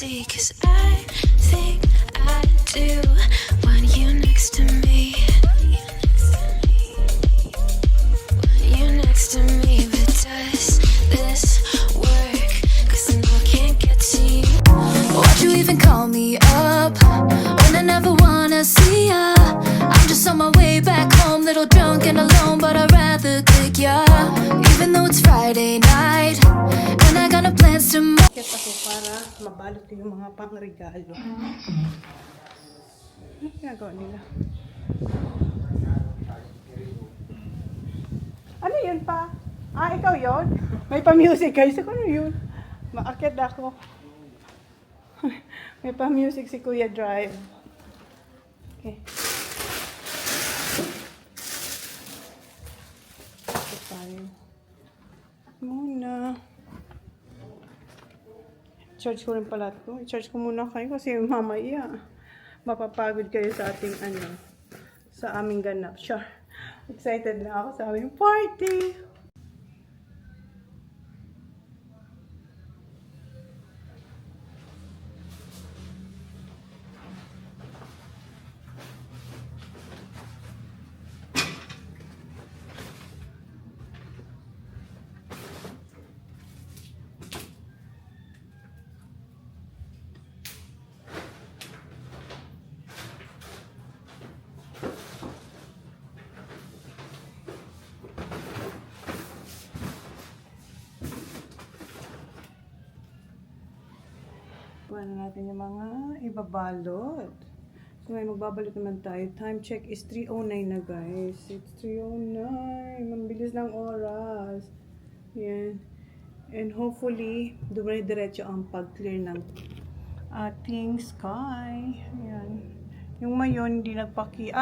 see, 'cause I think I do want you next to me. Want you next to me, but does this work? 'Cause I know I can't get to you. Why'd you even call me up when I never wanna see ya? I'm just on my way back home, little drunk and alone, but I'd rather click ya. Even though it's Friday night and I got no plans tomorrow. Kaya ako para mabalot ko yung mga pangregalo. Ano ginagawa nila? Ano yun pa? Ah, ikaw yun? May pa-music guys. Ano yun? Maakit ako. May pa-music si Kuya Drive. Okay. Ito tayo. Muna. Charge ko rin pala ito. I-charge ko muna kayo kasi mamaya mapapagod kayo sa ating sa aming ganap. Sure. Excited na ako sa aming party. Kuha na natin yung mga ibabalot. So, may magbabalot naman tayo. Time check is 3:09 na, guys. It's 3:09. Mambilis ng oras. Yan. And hopefully, dire-diretso ang pag-clear ng ating sky. Yan. Yung mayon, hindi nagpaki.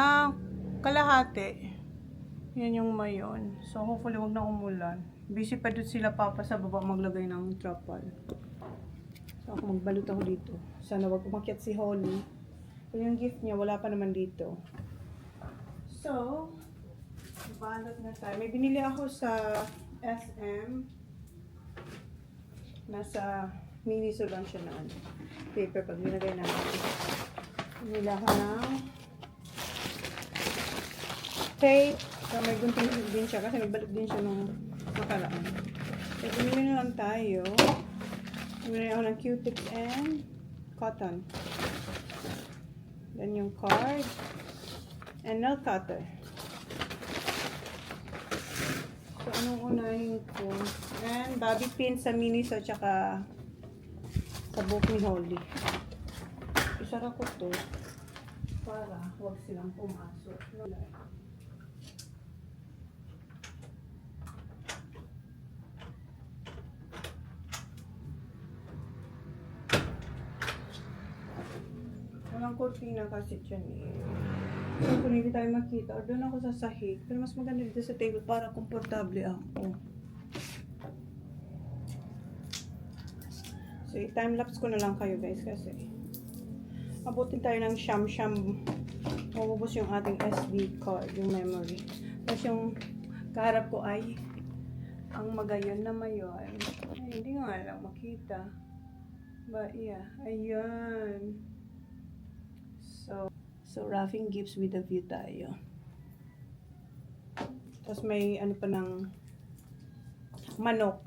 Kalahati. Yan yung mayon. So, hopefully, wag na umulan. Busy pa doon sila papa sa baba maglagay ng trapal. So, ako magbalot ako dito. Sana wag umakyat si Holly. Pero yung gift niya, wala pa naman dito. So, balot na tayo. May binili ako sa SM. Nasa Miniso lang siya na paper pag nilagay natin. Binili ako ng tape. So, may gunting din siya kasi nagbalot din siya nung nakaraan. So, binili na lang tayo. Bumili ako ng Q-tips and cotton. Then yung card. And nail cutter. So, anong unahin ko? And bobby pin sa Miniso at saka sa buhok ni Holly. Isara ko to para huwag silang pumasok. Walang kurtina kasi dyan eh. So, kung hindi tayo makita, or doon ako sa sahig. Pero mas maganda dito sa table para komportable ako. So, i-timelapse ko na lang kayo guys kasi abutin tayo ng siyam-siyam. Mabubos yung ating SD card, yung memory. Tapos yung kaharap ko ay ang magayon na mayon. Ay, hindi nga lang makita. But yeah, ayan. So wrapping gifts with a view tayo. Tapos may ano pa ng manok.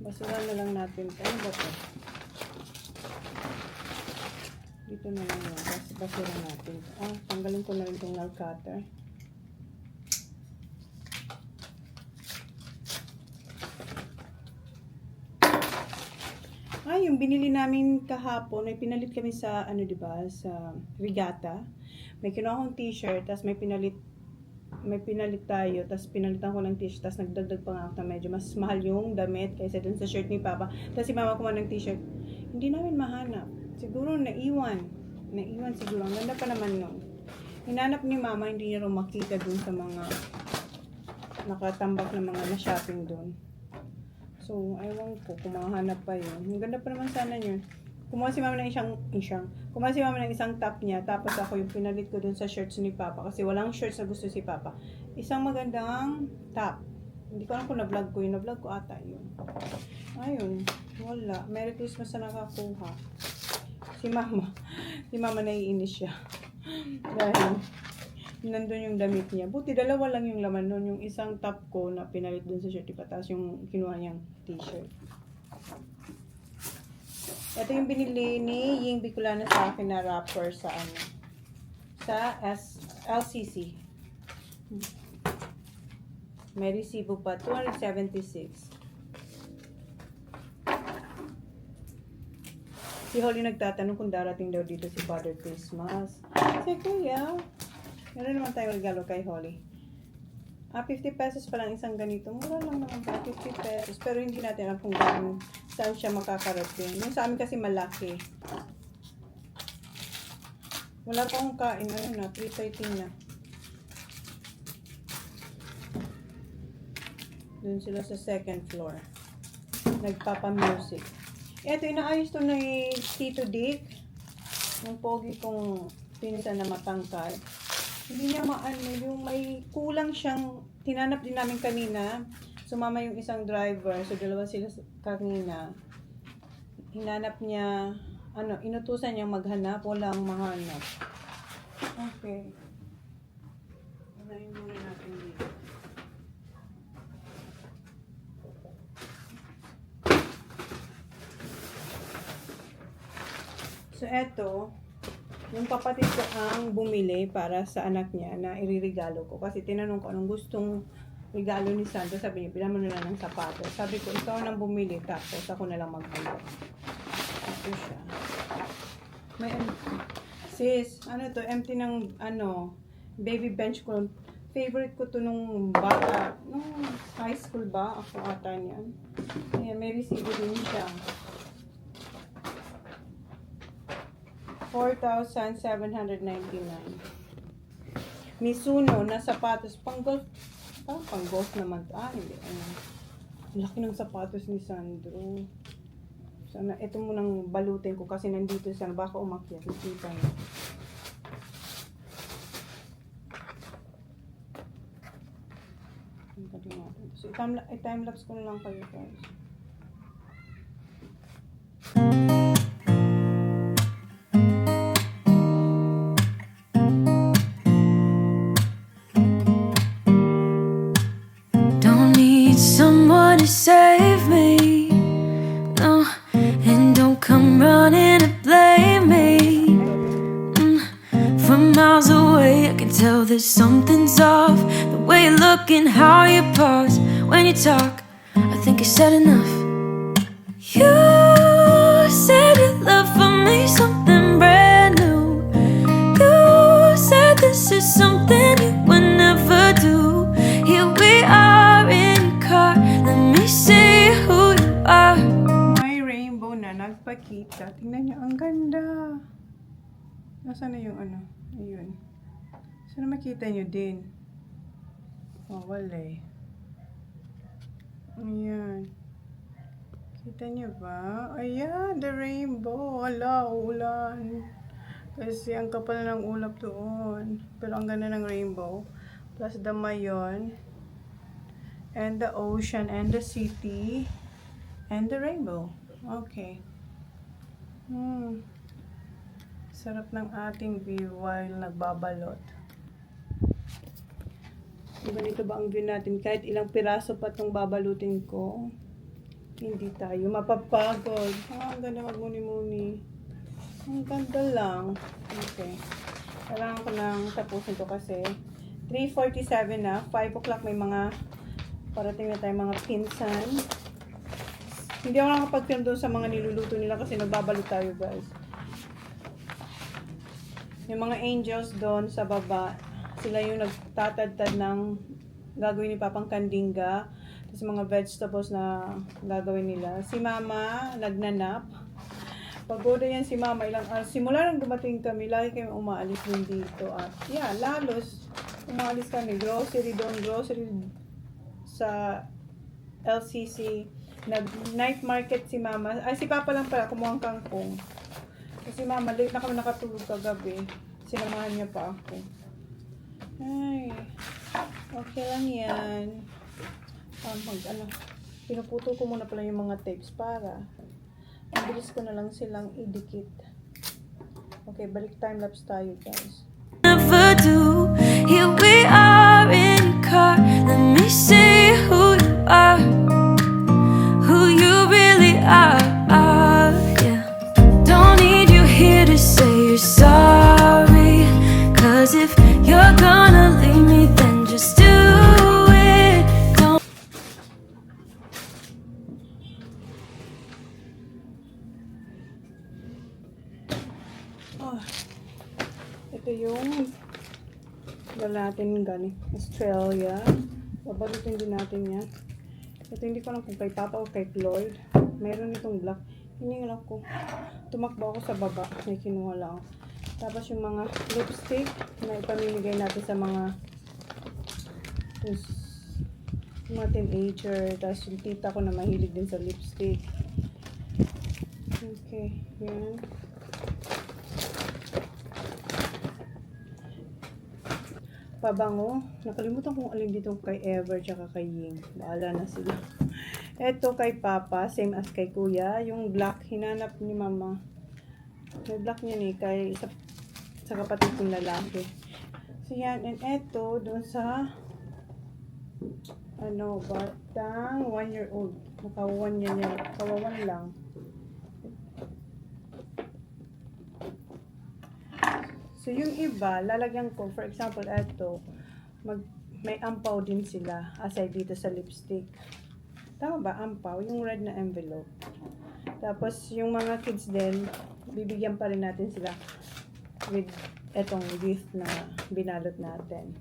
Basura na lang natin. Ano ba ito? Dito na lang yan. Tapos basura natin. Tanggalin ko na rin itong nail cutter. Yung binili namin kahapon, may pinalit kami sa, diba, sa Regatta. May kinuha akong t-shirt, tapos may pinalit tayo, tapos pinalitan ko ng t-shirt, tapos nagdagdag pa nga ako na medyo mas mahal yung damit kaysa dun sa shirt ni Papa. Tapos si Mama kumuha ng t-shirt. Hindi namin mahanap. Siguro naiwan siguro. Ang ganda pa naman nun. Hinanap ni Mama, hindi niya rin makita dun sa mga nakatambak na mga na-shopping dun. So, ewan ko kung makahanap pa yun. Ang ganda pa naman sana yun. Kumuha si Mama ng isang top niya. Tapos ako yung pinalit ko dun sa shirts ni Papa. Kasi walang shirts na gusto si Papa. Isang magandang top. Hindi ko alam kung na-vlog ko yun. Na-vlog ko ata yun. Ayun. Wala. Merry Christmas na nakakuha. Si mama. Si mama naiinis siya. Dahil nandun yung damit niya. Buti dalawa lang yung laman nun. Yung isang top ko na pinalit dun sa shirt. Tapos yung kinuha niyang t-shirt. Ito yung binili ni Ying Bicolana sa akin na wrapper sa ano. Sa LCC. May resibo pa. 276. Si Holly nagtatanong kung darating daw dito si Father Christmas. Kasi kuya, meron naman tayong regalo kay Holly. 50 pesos pa lang isang ganito. Mura lang naman ba? 50 pesos. Pero hindi natin alam kung saan siya makakarating. Yung sa amin kasi malaki. Wala pa akong kain. Ano na? 3:13 na. Doon sila sa second floor. Nagpapa-music. Eto, inaayos to ni Tito Dick. Yung pogi kong pinsan na matangkad. Hindi niya maano, yung may kulang siyang, tinanap din namin kanina. Sumama yung isang driver. So, dalawa sila kanina. Hinanap niya, inutusan niya maghanap. Walang mahanap. Okay. Unahin muna natin dito. So, eto, yung kapatid ko ang bumili para sa anak niya na iririgalo ko. Kasi tinanong ko anong gustong regalo ni Santa. Sabi niya, bilang mo na lang ng sapatos. Sabi ko, ikaw nang bumili. Tapos ako na lang maghalo. Ito siya. May sis, ano to, empty ng, baby bench ko. Favorite ko to nung bata. Nung high school ba? Ako ata niyan. Ayan, may resibo din siya. 4,799. Mizuno na sapatos. Pang golf. Pang golf naman. Hindi. Laki ng sapatos ni Sandro. Sana, ito munang balutin ko kasi nandito siya. Baka umakyat. Nakita niya. So, i-timelapse ko na lang kayo guys. Someone to save me, no, and don't come running to blame me. From miles away I can tell that something's off. The way you look and how you pause when you talk, I think I said enough. You said your love for me something brand new. You said this is something you would never do. Here we are in let me see who you are. May rainbow na nagpakita. Tingnan niyo, ang ganda. Nasaan na yung Ayun. Sana makita niyo din. Oh, wala eh. Ayan. Kita niyo ba? Ayan, the rainbow. Hala, ulan. Kasi ang kapal ng ulap doon. Pero ang ganda ng rainbow. Plus the mayon. And the ocean, and the city, and the rainbow. Okay. Sarap ng ating view while nagbabalot. Ganito ba ang view natin? Kahit ilang piraso pa itong babalutin ko, hindi tayo mapapagod. Ang ganda magmuni-muni. Ang ganda lang. Okay. Kailangan ko nang tapusin to kasi 3:47 na. 5 o'clock may mga parating na tayo mga pinsan. Hindi ako nakapag-film doon sa mga niluluto nila kasi nagbabalo tayo guys. Yung mga angels doon sa baba, sila yung nagtatadtad ng gagawin ni Papang Kandinga. Tapos mga vegetables na gagawin nila. Si Mama, nagnanap. Pagoda yan si Mama. Simula nang dumating kami, lagi kami umaalis din dito. At yeah, lalos umaalis kami. Grocery doon, grocery sa LCC. Night market si Mama. Ay, si Papa lang pala, kumuhang kangkong. Kasi Mama, late na kami nakatulog kagabi. Sinamahan niya pa ako. Ay, okay lang yan. Pinuputo ko muna pala yung mga tapes para mabilis ko na lang silang idikit. Okay, balik time-lapse tayo, guys. Never do. Here we are in a car. Let me see who you are, who you really are. Yeah. Don't need you here to say you're sorry. 'Cause if you're gonna leave me, then just do it. Don't. Ito yung dala natin galing Australia. Babalutin din natin yan. Ito hindi ko lang kung kay Papa o kay Floyd. Meron itong black. Hiningal ako. Tumakbo ako sa baba. May kinuha lang ako. Tapos yung mga lipstick na ipamimigay natin sa mga teenager. Tapos yung tita ko na mahilig din sa lipstick. Okay. Yan. Pabango. Nakalimutan kong alin dito kay Ever tsaka kay Ying. Baala na sila. Ito kay Papa, same as kay Kuya. Yung black, hinanap ni Mama. May black niya ni kay sa kapatid kong lalaki. So yan, and ito doon sa batang 1-year-old. Nakawan niya niya. Kawawan lang. So, yung iba, lalagyan ko, for example, eto, may ampaw din sila, aside dito sa lipstick. Tama ba? Ampaw, yung red na envelope. Tapos, yung mga kids din, bibigyan pa rin natin sila with etong gift na binalot natin.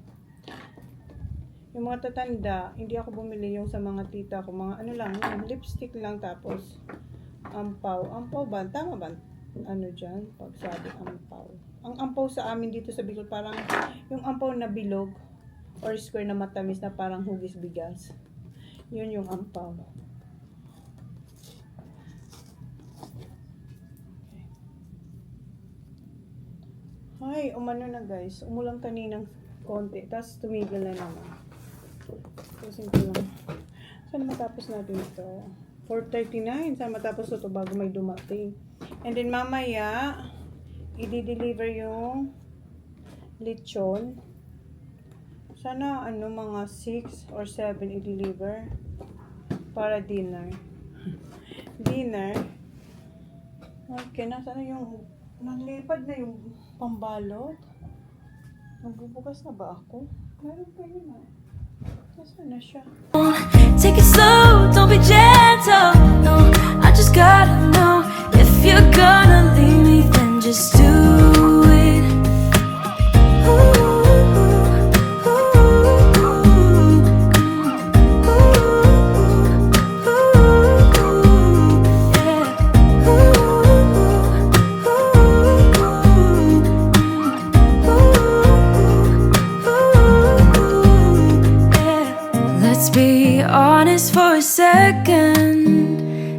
Yung mga tatanda, hindi ako bumili yung sa mga tita ko, mga yung lipstick lang, tapos ampaw. Ampaw ba? Tama ba? Dyan, pag sabi ampaw. Ang ampaw sa amin dito sa Bicol, parang yung ampaw na bilog or square na matamis na parang hugis bigas. Yun yung ampaw. Ay, umano na guys. Umulang kaninang konti. Tapos tumigil na naman. Tapusin ko lang. Sana matapos natin ito. 4:39. Sana matapos ito bago may dumating. And then mamaya, i-deliver yung lechon. Sana mga 6 or 7 i-deliver para dinner. Dinner. Okay, nasaan na yung nalipad na yung pambalot? Nagbubukas na ba ako? Meron pa yun nasaan na siya? Take it slow, don't be gentle. No, I just gotta know if you're gonna leave me, then just do it. Ooh, ooh, ooh, ooh, yeah. Let's be honest for a second.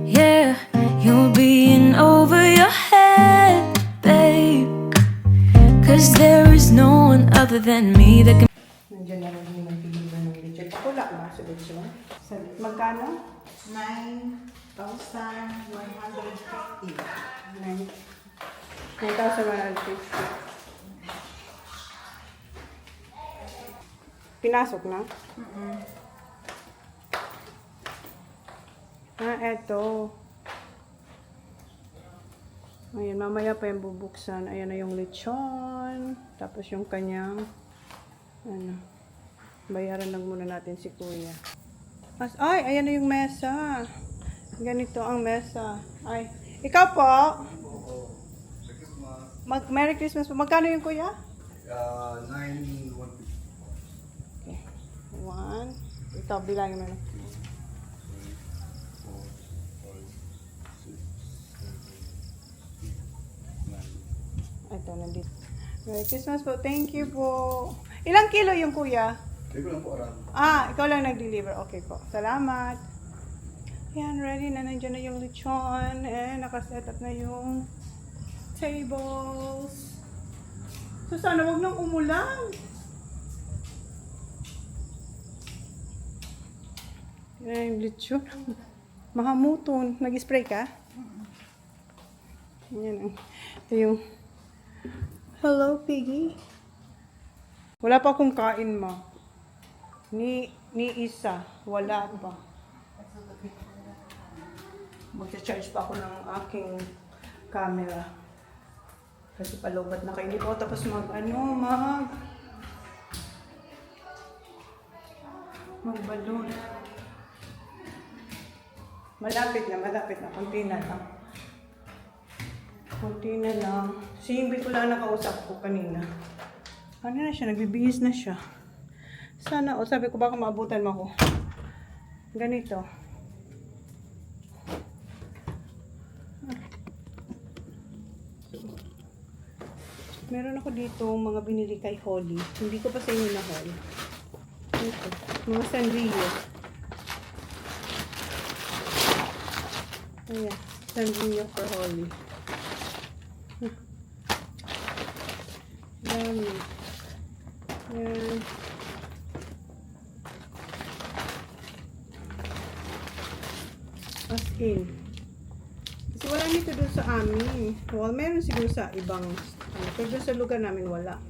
Yeah, you're being over your head, babe. 'Cause there is no one other than me that can. Nandiyan na rin yung nag-deliver ng lechon. Ako lang sa lechon. Magkano? 9,150. 9,150. Pinasok na? Eto. Ayan, mamaya pa yung bubuksan. Ayan na yung lechon. Tapos yung kanyang, bayaran lang muna natin si Kuya. Ay, ayan na yung mesa. Ganito ang mesa. Ay, ikaw po? Merry Christmas po. Magkano yung Kuya? 9,150. Okay. 1. Ito, bilangin mo na. 4, 5, 6, 7, 8, 9. Ito, nandito. Merry Christmas po. Thank you po. Ilang kilo yung Kuya? Ikaw lang po, aram. Ikaw lang nag-deliver. Okay po. Salamat. Yan, ready na. Nandiyan na yung lechon. Nakaset up na yung tables. So, sana wag nang umulan. Ay, lechon. Mahamuton. Nag-spray ka? Yan. Ito yung... Hello, Piggy. Wala pa akong kain, ma. Ni isa. Wala pa. Mag-charge pa ako ng aking camera. Kasi palubat na kayo. Hindi pa ako tapos magbalon. Malapit na. Kunti na lang. Si Imbi ko lang nakausap ko kanina. Ano na siya? Nagbibihis na siya. Sana, sabi ko baka maabutan mo ako. Ganito. Meron ako dito mga binili kay Holly. Hindi ko pa sa inyo na-haul. Ito. Mga Sanrio. Ayan. Sanrio for Holly. Dami. Ayan. As in. Kasi wala nito doon sa amin. Well, meron siguro sa ibang pero doon sa lugar namin wala.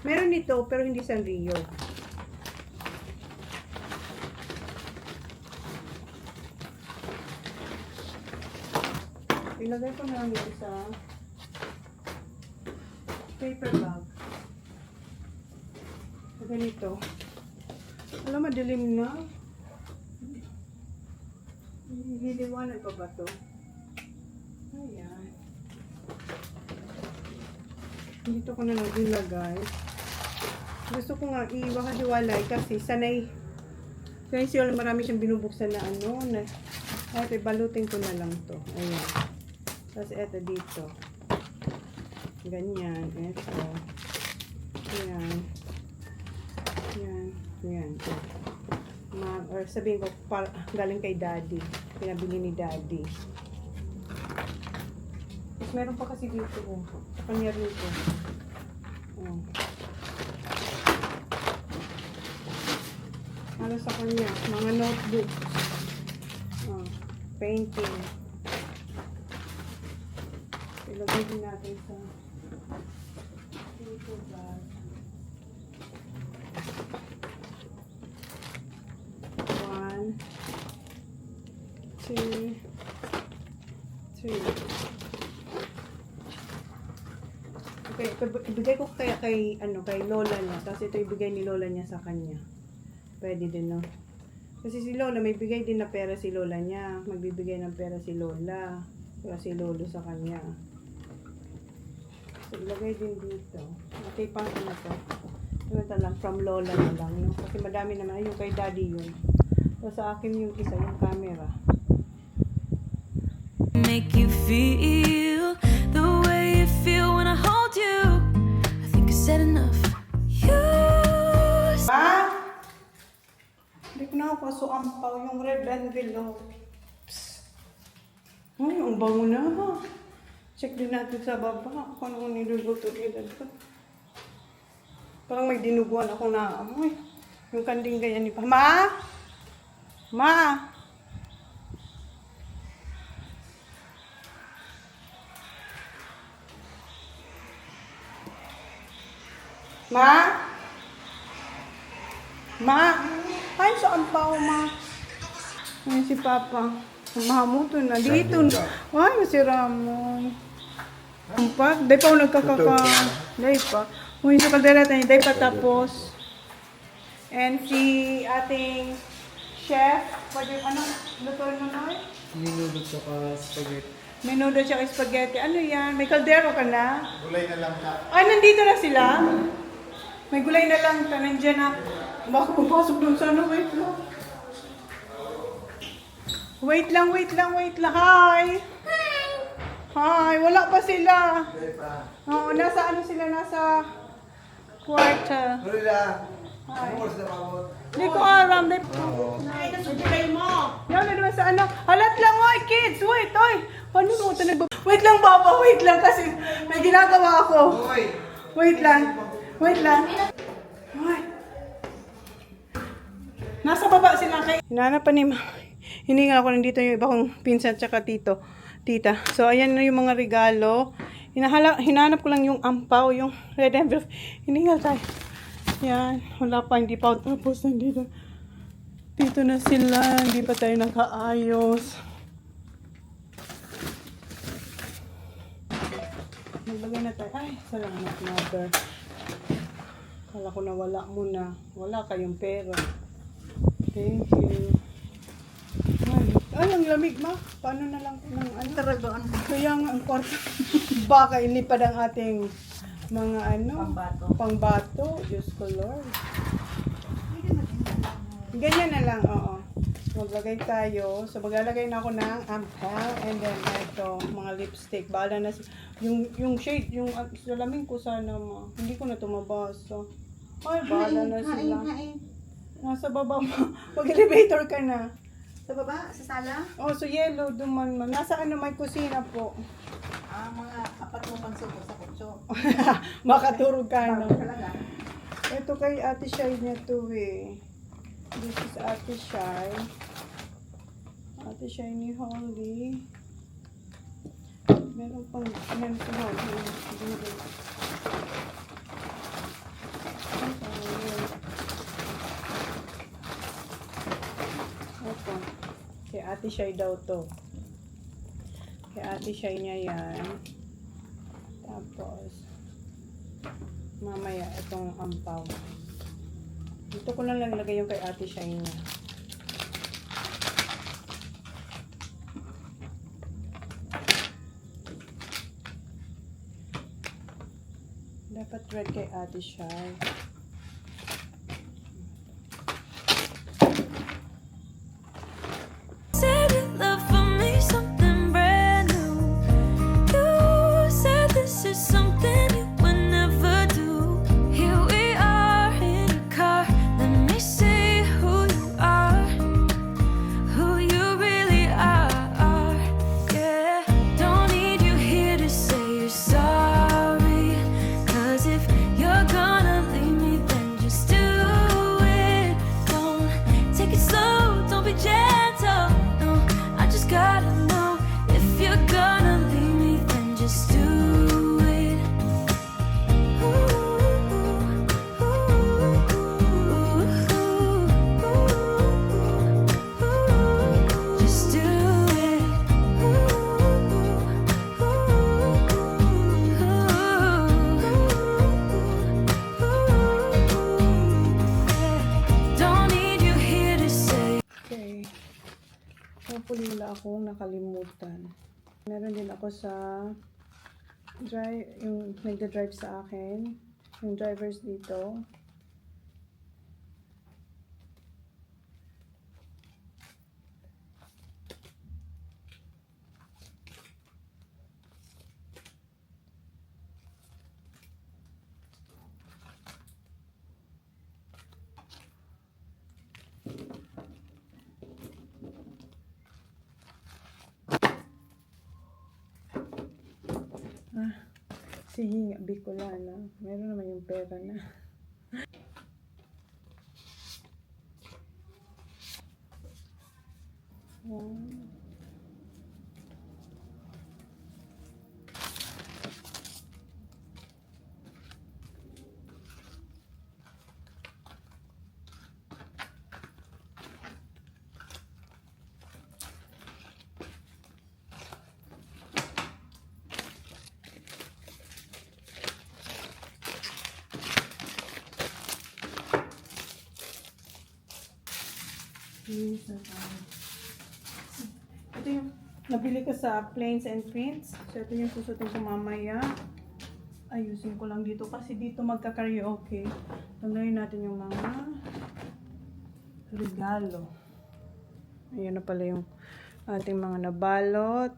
Meron nito pero hindi Sanrio. Ilagay ko na lang dito sa paper bag. So, ganito. Alam, madilim na. Hiliwanag pa ba ito? Ayan. Dito ko na lang ilagay. Gusto ko nga iwakahiwalay kasi sanay siya marami siyang binubuksan na na ito, balutin ko na lang to. Ayan. Tapos ito dito. Ganyan. Ito. Ayan. Ayan. Or sabihin ko, galing kay daddy. Pinabili ni daddy. Tapos meron pa kasi dito ko. Sa kanya rito. Oh. Ano sa kanya? Mga notebook. Oh. Painting. Ilagay din natin sa dito bag. 1, 2, 3. Okay, ibigay ko kay lola niya. Tapos ito ibigay ni lola niya sa kanya. Pwede din, no? Kasi si lola, may bigay din na pera si lola niya. Magbibigay ng pera si lola. Kaya si lolo sa kanya. So, ilagay din dito. Okay, pang na to. Ito lang, from lola na lang, no? Kasi madami naman. Yung kay daddy yun. So, sa akin yung isa, yung camera. Make you feel the way you feel when I hold you. I think I said enough. You Ma! Hindi ko na ako kasuampaw yung red envelopes. Ay, ang bango na ha. Check din natin sa baba kung anong niluluto nila. Parang may dinuguan ako na amoy. Yung kanding ganyan ni pa. Ma! Ma! Ma? Ma? Ay, saan pa ako, ma? Ay, si Papa. Mahamuto na. Dito na. Ay, si Ramon. Ampat. Day pa ako nagkakaka. Day pa. Uy, sa kaldera tayo. Day pa tapos. And si ating chef. Anong luto mo na? Minudo tsaka spaghetti. Menudo tsaka spaghetti. Ano yan? May kaldero ka na? Gulay na lang ka. Ay, nandito na sila? May gulay na lang. Nandiyan na. Baka pumasok dun sa ano. Wait lang. Hi! Hi! Wala pa sila. Oo, nasa ano sila? Nasa kwarto. Gulay na. Hi. Ano oras na pabot? Hindi ko alam. Ay, nasa gulay mo. Yan na naman sa ano. Halat lang, oy, kids. Wait, oy. Ano mo ito Wait lang, Papa. Wait lang kasi may ginagawa ako. Hoy! Wait lang. Ay. Nasa baba sila kay... Hinanap pa ni Ma. Hininga ako nandito yung iba kong pinsan tsaka tita. So, ayan na yung mga regalo. Hinanap ko lang yung ampaw, yung red envelope. Hininga tayo. Yan. Wala pa, hindi pa. Tapos nandito. Dito na sila. Hindi pa tayo nakaayos. Naglagay na tayo. Ay, salamat, mother. Kala ko na wala mo na. Wala kayong pera. Thank you. Ay, ang lamig, ma. Paano na lang ng ano? Taral doon. Kaya nga ang kwarto. Baka ilipad ang ating mga ano. Pangbato. Pangbato. Diyos ko, Lord. Ganyan na lang, oo. Maglagay tayo. So, maglalagay na ako ng ampal. And then, ito, mga lipstick. Bahala na yung shade, yung salamin ko sana, ma. Hindi ko na tumabasa. Ay, bahala na sila. Nasa baba mo. Mag-elevator ka na. Sa baba? Sa sala? Oh, so yellow, duman man. Nasa ano, may kusina po. Mga apat mo pansuko sa kutso. Makaturog ka, no? Talaga. Ito kay Ate Shai niya to, eh. This is Ate Shai. Ate Shai ni Holly. Meron pang, ano si Holly. Ito. Kay Ate Shai daw to. Kay Ate Shai niya yan. Tapos, mamaya, itong ampaw. Dito ko lang lagay yung kay Ate Shai niya. Dapat red kay Ate Shai. Said you love for me something brand new. You said this is something you would never do. Here we are in a car. Let me see who you are, who you really are. Yeah, don't need you here to say you're sorry. 'Cause if you're gonna leave me, then just do it. Don't take it slow, don't be gentle. No, I just gotta know if you're gonna leave me, then just do it. Just do it. Don't need you here to say. Okay. Hopefully wala akong nakalimutan. Meron din ako sa yung nagda-drive sa akin. Yung drivers dito. Sige nga, Bicolana. Meron naman yung pera na. Wow. Ito yung nabili ko sa Plains and Prints. So, ito yung susutin ko mamaya. Ayusin ko lang dito kasi dito magka-karaoke. Tanggalin natin yung mga regalo. Ayan na pala yung ating mga nabalot.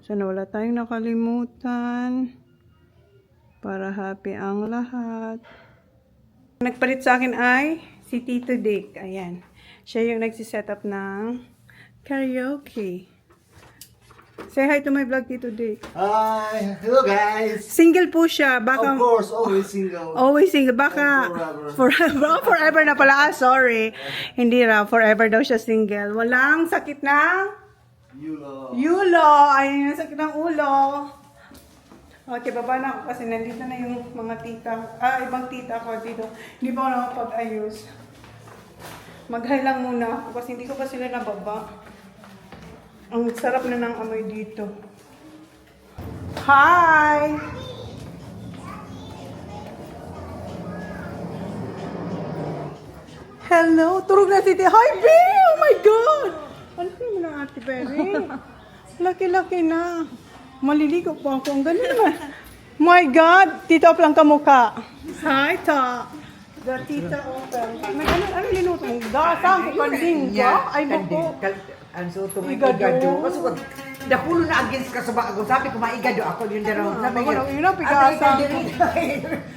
Sana wala tayong nakalimutan. Para happy ang lahat. Nagpalit sa akin ay si Tito Dick. Ayan. Siya yung nagsiset up ng karaoke. Say hi to my vlog, Tito Dick. Hi! Hello guys! Single po siya. Baka... Of course, always single. Always single. Baka... Forever. Oh, forever na pala. Sorry. Hindi raw. Forever daw siya single. Walang sakit ng... Yulo. Ay, yung sakit ng ulo. Okay, baba na ako kasi nandito na yung mga tita. Ibang tita ko dito. Hindi pa ako nakapag-ayos. Mag-hi lang muna ako kasi hindi ko pa sila nababa. Ang sarap na ng amoy dito. Hi! Hello! Turog na si Ate. Hi, B! Oh my God! Ano naman ang Ate Berry? Laki-laki na. Maliligo po ako. Ang galing naman. My God! Tita up lang kamukha. Hi, Ta. The Tita Open. Ano linuto mo? Gasang, kanding ka? Ay, buko. Ang suto ng Igado. igado. Kasi kung napulo na against ka sa bago, sabi ko maigado ako yun daraw. Sabi ko, Yun ang pigasa.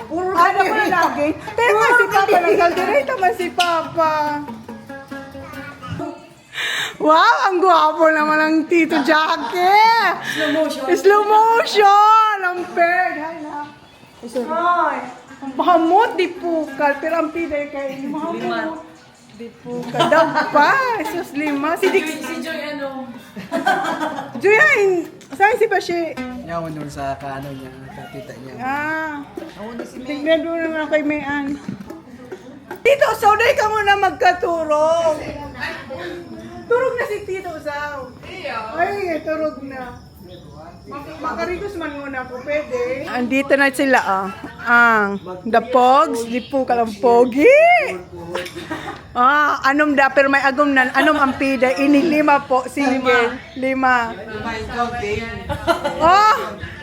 puro Ano ko na lagi? Pero nga si Papa nagkaldirita man si Papa. Wow, ang gwapo naman ng Tito Jackie. Slow motion. Ang bird. Hi na. Hi. Ang mahamot di pukal. Pero ang piday kay mahamot. Di pukal. Daw pa. Sus lima. Si Joy ano? Joy ay. Saan si Bashi? Yawan doon sa kaano niya, katita niya. Tignan doon naman kay Mayan. Tito, sauday ka muna magkaturog. Turog na si Tito Sao. Ay, turog na. Makarigos man muna po, pwede. Andito na sila, ang the Pogs, di po kalang Pogi. Anom da, pero may agom nan, anom ang pida, ini 5 po, single, 5.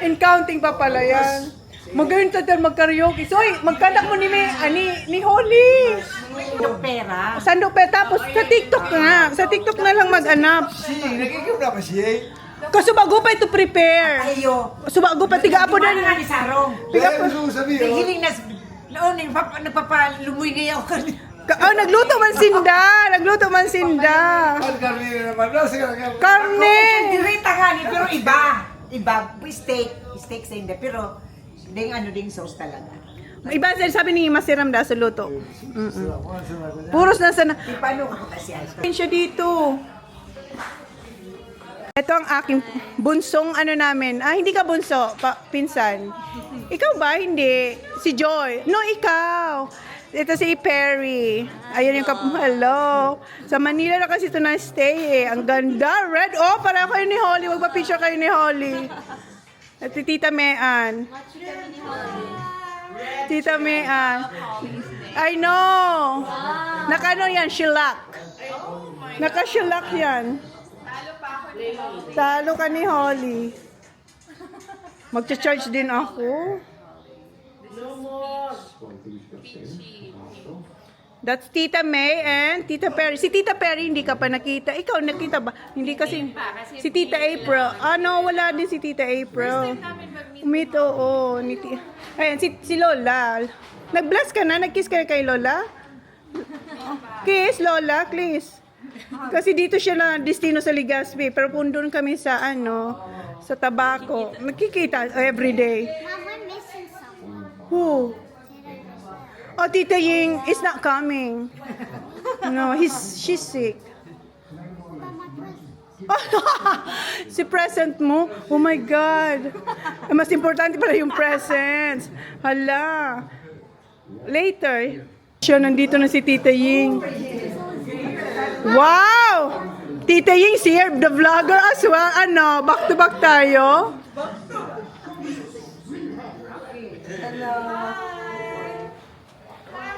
In counting pa pala yan. Magawin to dahil mag-karaoke. Soy, magkanak mo ni Holly. yung pera. Sando pa tapos sa TikTok na. Sa TikTok na lang mag-anap. Nagiging na ba siya? Kasi bago pa ito prepare. Ayo. Subago pa tiga apo Ano nga dan. ni Sarong? Tiga po. Hiling na, noon, nagpapalumoy ngayon ako. Nagluto man sinda. Nagluto man sinda. Ang karni naman. Nasa ka Karne. Dirita nga ni, pero iba. Iba, steak sa hindi, pero ding ano ding sauce talaga. Iba sabi ni Masiram da sa luto. Puros na sana. Paano ako kasi ay? Siya dito. Ito ang aking bunsong ano namin. Hindi ka bunso, pinsan. Ikaw ba? Hindi. Si Joy. No, ikaw. Ito si Perry. Ayan yung hello. Sa Manila na kasi ito na-stay eh. Ang ganda. Red. Oh, para kayo ni Holly. Magpa-picture kayo ni Holly. At si Tita Mean. Tita Mean. I know. Nakano yan? Shellac. Naka-shellac yan. Talo ka ni Holly. Magcha-charge din ako. That's Tita May and Tita Perry. Si Tita Perry hindi ka pa nakita. Ikaw nakita ba? Hindi kasi si Tita April. Wala din si Tita April. Umito, oo. Ayan, si Lola. Nag-bless ka na? Nag-kiss ka na kay Lola? Kiss, Lola, please. Kasi dito siya na destino sa Legazpi. Pero kung doon kami sa sa Tabaco, nakikita everyday. Mom, we're missing someone. Who? Oh, Tita Ying is not coming. No, she's sick. Si present mo? Oh my God. Mas importante pala yung presents. Hala. Later. Siya, nandito na si Tita Ying. Wow! Tita Ying, si Herb the vlogger as well. Back to back tayo.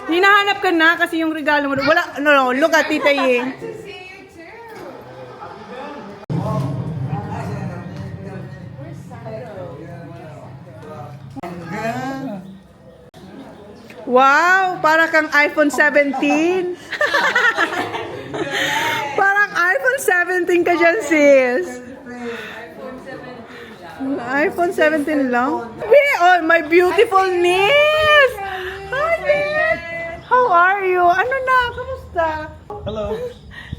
Hinahanap ka na kasi yung regalo mo. Wala, no, look at Tita Ying. Wow, para kang iPhone 17. Parang iPhone 17 ka dyan, sis. iPhone 17 lang. Oh, my beautiful niece. Hi, niece. How are you? Ano na? Kamusta? Hello.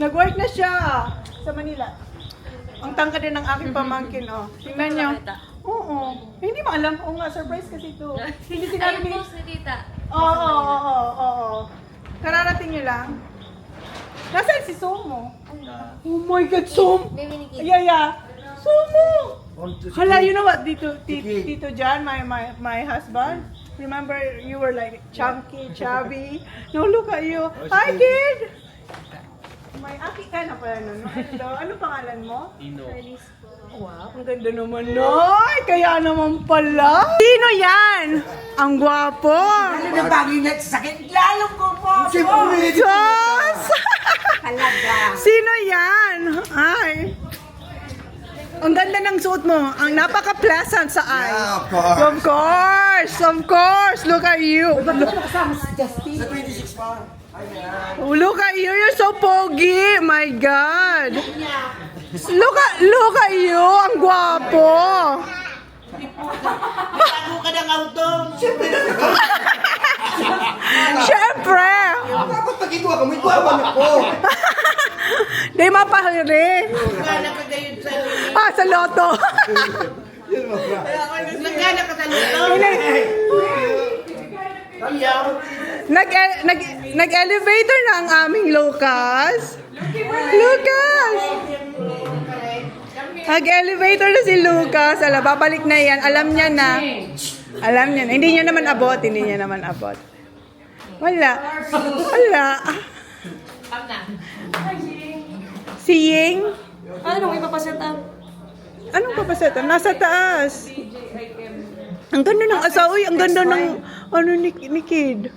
Nag-work na siya sa Manila. Ang tangkad din ng aking pamangkin, oh. Tingnan niyo. Oo. Hindi mo alam. Oo nga, surprise kasi ito. Hindi sinabi ni... post ni tita. Oo. Kararating niyo lang. Nasaan si Somo? Oh my God, Som! Baby ni Kid. Yeah. Somo! Hala, you know what, Tito John, my husband, remember you were like chunky, chubby. No, look at you. Hi, kid! May aki ka na pala nun. Hello. Ano pangalan mo? Wow, ang ganda naman. Ay, kaya naman pala. Sino yan? Ang gwapo. Ano na bagay niya sa sakit? Lalong ko po! Diyos! Talaga. Sino yan? Ay. Ang ganda ng suot mo. Ang napaka-pleasant sa eyes. Yeah, of course. Of course. Look at you. Kasama si Justin. Sa 26 pa. Look at you. You're so pogi. My God. Look at you. Ang gwapo. Bago ka ng auto. Siyempre. Dapat nagigwa ka, may guwaban ako. Di mapahiri. Nagkala ka gayon sa Sa loto. Yun mo, bra. Nagkala ka sa luto. Nag-elevator na ang aming Lucas. Nag-elevator na si Lucas. Ala, babalik na yan. Alam niya na. Hindi niya naman abot. Wala. Si Ying? Ano, ipapaset up? Anong papasetan? Nasa taas. Ang ganda ng asawa. Ang ganda ng ni Kid.